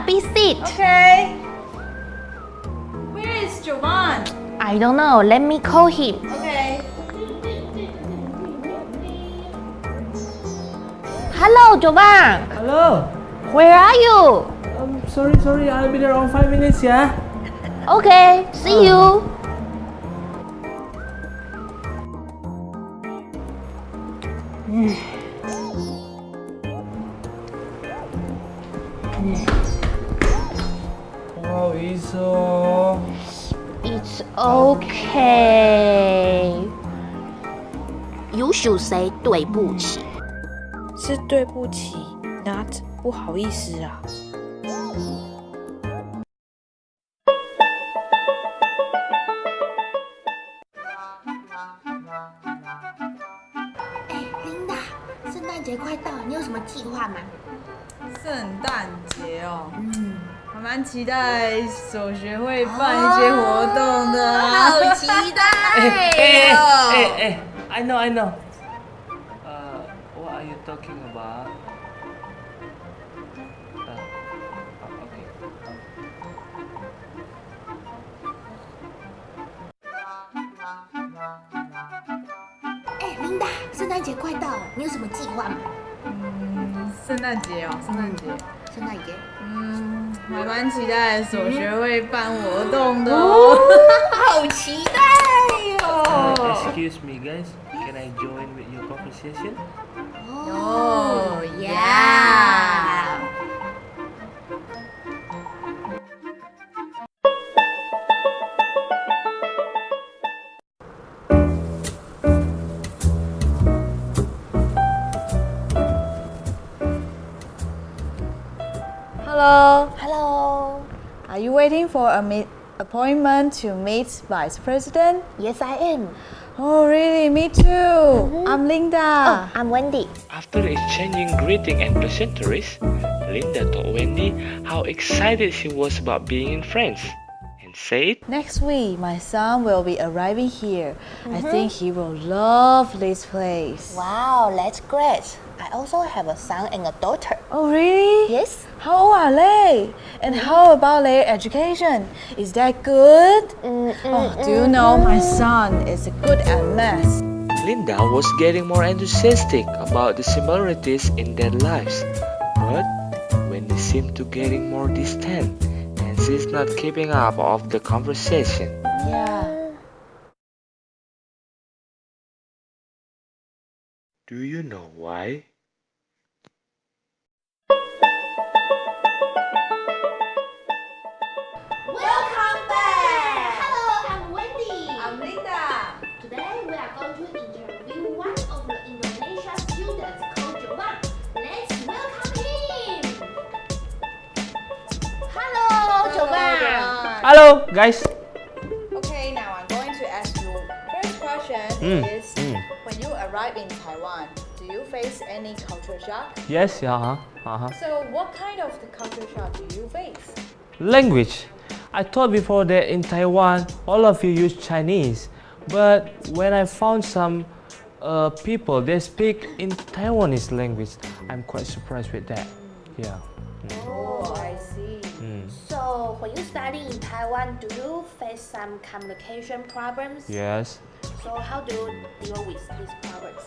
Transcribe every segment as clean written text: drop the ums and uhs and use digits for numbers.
be seat. Okay. Where is Jovan? I don't know. Let me call him. Okay. Hello, Jovan. Hello. Where are you? Sorry. I'll be there on 5 minutes, yeah? Okay, see you. Oh, Iso. It's okay. You should say 对不起。是对不起 ，not 不好意思啊。Linda，圣诞节快到了，你有什么计划吗？圣诞节哦，还蛮期待手学会办一些活动的啊。好期待I know. What are you talking about? Okay. Linda，圣诞节快到了，你有什么计划吗？圣诞节哦，圣诞节，还蛮期待手学会办活动的哦。好期待哦！ Excuse me, guys. Can I join with your conversation? Oh, yeah. Hello. Are you waiting for a appointment to meet Vice President? Yes, I am. Oh, really? Me too. I'm Linda. I'm Wendy. After exchanging greeting and pleasantries, Linda told Wendy how excited she was about being in France and said, Next week, my son will be arriving here. I think he will love this place. Wow, that's great. I also have a son and a daughter. Oh, really? Yes. How old are they? And how about their education? Is that good? Do you know my son is good at math? Linda was getting more enthusiastic about the similarities in their lives, but Wendy seemed to getting more distant and she's not keeping up of the conversation. Yeah. Do you know why? Welcome back. Hello, I'm Wendy. I'm Linda. Today we are going to interview one of the Indonesia students called Jovan. Let's welcome him. Hello, Jovan. Hello, guys. Okay, now I'm going to ask you. First question is, when you arrive in Taiwan, do you face any culture shock? Yes, So what kind of the culture shock do you face? Language. I thought before that in Taiwan, all of you use Chinese. But when I found some people, they speak in Taiwanese language, I'm quite surprised with that. Yeah. Oh, I see. So when you study in Taiwan, do you face some communication problems? Yes. So how do you deal with these problems?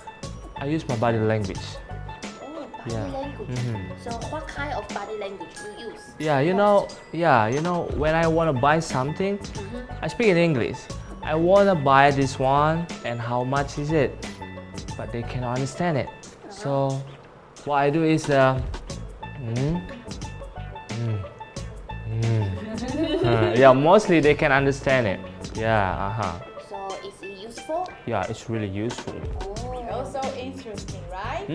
I use my body language. Oh, body Yeah. language. So what kind of body language you use? When I want to buy something, I speak in English. I want to buy this one and how much is it? But they cannot understand it. So what I do is mostly they can understand it. Yeah, So is it useful? Yeah, it's really useful. Also interesting, right?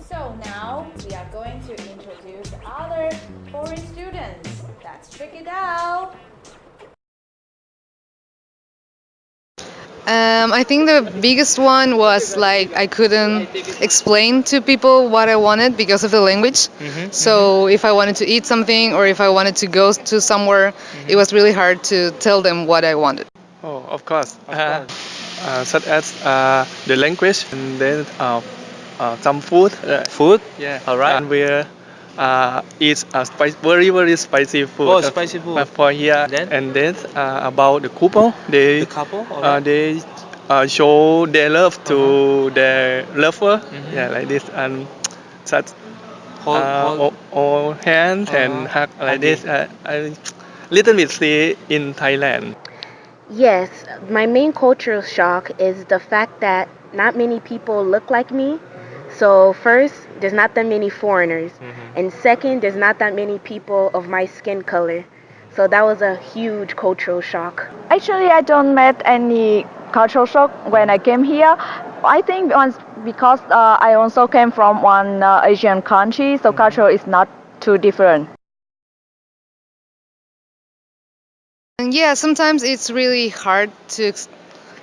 So now we are going to introduce other foreign students. Let's check it out. I think the biggest one was like I couldn't explain to people what I wanted because of the language. So if I wanted to eat something or if I wanted to go to somewhere, it was really hard to tell them what I wanted. Oh, of course. Such as the language and then some food. Food? Yeah. All right. And where eat very very spicy food. Oh, spicy food. For here. Then? And then about the couple, they The couple, alright. they show their love to their lover. Mhm. Yeah, like this and such. Hold. All hands and hug like Hugging. this. I little bit see in Thailand. Yes, my main cultural shock is the fact that not many people look like me. So, first, there's not that many foreigners. And second, there's not that many people of my skin color. So, that was a huge cultural shock. Actually, I don't met any cultural shock when I came here. I think once because I also came from one Asian country, so culture is not too different. And yeah, sometimes it's really hard to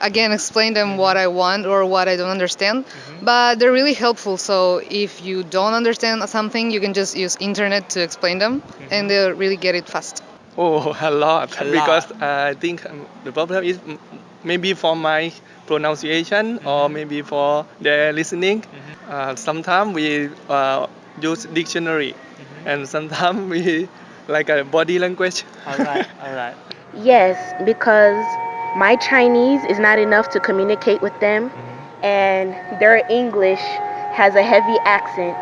again explain them what I want or what I don't understand, but they're really helpful. So if you don't understand something, you can just use internet to explain them, and they'll really get it fast. Oh, a lot. A lot. Because I think the problem is maybe for my pronunciation or maybe for their listening. Sometimes we use dictionary, and sometimes we like a body language. Alright, alright. Yes, because my Chinese is not enough to communicate with them, and their English has a heavy accent.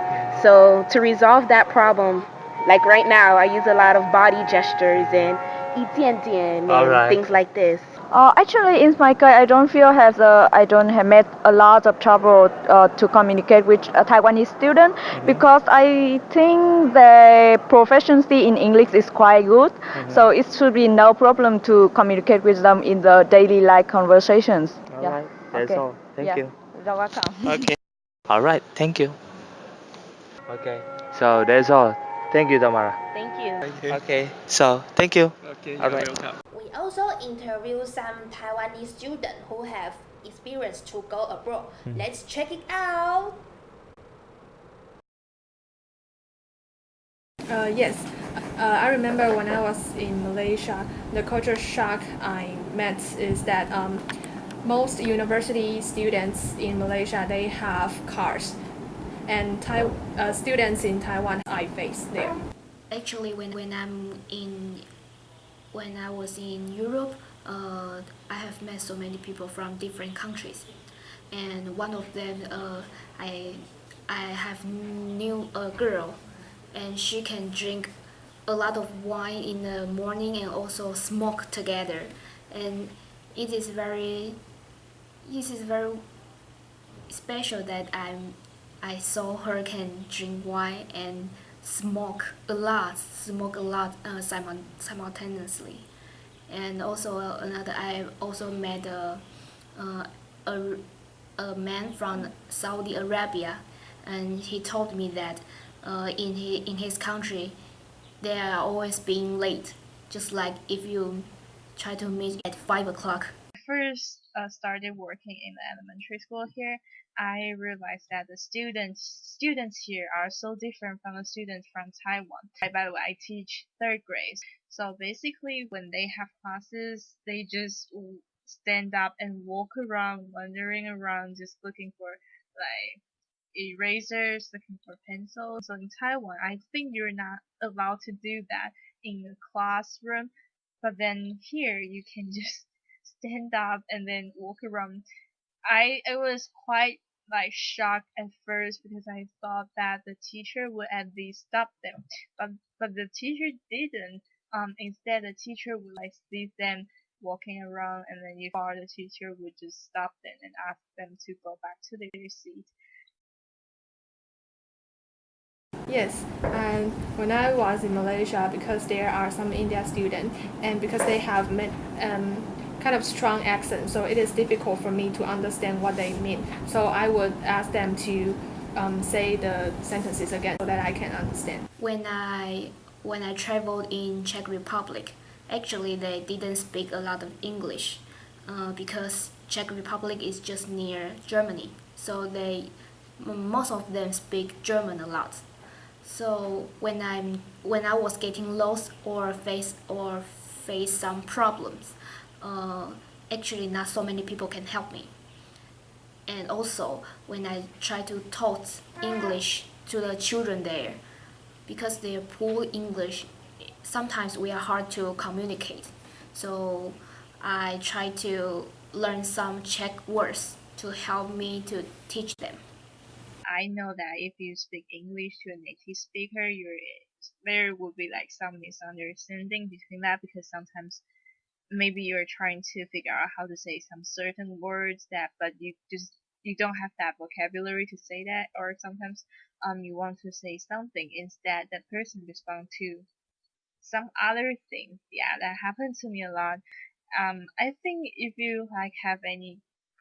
So, to resolve that problem, like right now, I use a lot of body gestures and 一点点 and Alright. things like this. Actually, in my case, I don't have met a lot of trouble to communicate with a Taiwanese student because I think their proficiency in English is quite good. So it should be no problem to communicate with them in the daily life conversations. Alright, that's all. Thank you. You're welcome. Okay. Alright, thank you. Okay, so that's all. Thank you, Tamara. Thank you. Thank you. Okay, so thank you. Okay, you're Alright. welcome. We also interview some Taiwanese students who have experience to go abroad. Let's check it out. Yes, I remember when I was in Malaysia, the culture shock I met is that most university students in Malaysia, they have cars, and students in Taiwan I face there. Actually, when I was in Europe, I have met so many people from different countries, and one of them, I have knew a girl, and she can drink a lot of wine in the morning and also smoke together, and it is very special that I saw her can drink wine and smoke a lot simultaneously. And also I also met uh, a, a man from Saudi Arabia, and he told me that in his country they are always being late, just like if you try to meet at 5 o'clock. First started working in the elementary school here, I realized that the students here are so different from the students from Taiwan. By the way, I teach third grade, so basically when they have classes, they just stand up and walk around, wandering around, just looking for like erasers, looking for pencils. So in Taiwan, I think you're not allowed to do that in the classroom, but then here you can just stand up and then walk around. I was quite like shocked at first because I thought that the teacher would at least stop them, but the teacher didn't. Instead, the teacher would like see them walking around, and then if the teacher would just stop them and ask them to go back to their seat. Yes, and when I was in Malaysia, because there are some India students, and because they have kind of strong accent, so it is difficult for me to understand what they mean. So I would ask them to say the sentences again so that I can understand. When I traveled in Czech Republic, actually they didn't speak a lot of English, because Czech Republic is just near Germany, so most of them speak German a lot. So when I was getting lost or face some problems, actually not so many people can help me. And also when I try to talk English to the children there, because their poor English, sometimes we are hard to communicate. So I try to learn some Czech words to help me to teach them. I know that if you speak English to a native speaker, there will be like some misunderstanding between that, because sometimes maybe you're trying to figure out how to say some certain words but you don't have that vocabulary to say that, or sometimes you want to say something, instead that person respond to some other thing. Yeah, that happened to me a lot. I think if you like have any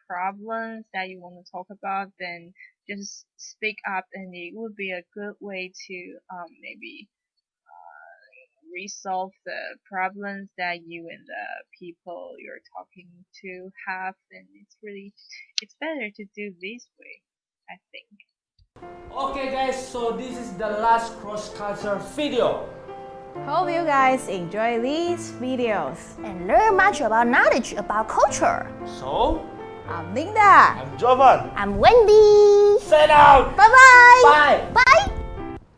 problems that you want to talk about, then just speak up, and it would be a good way to maybe resolve the problems that you and the people you're talking to have. And it's better to do this way, I think. Okay guys, so this is the last cross-culture video. Hope you guys enjoy these videos. And learn much about knowledge about culture. So, I'm Linda. I'm Jovan. I'm Wendy. Sign out. Bye-bye. Bye. Bye.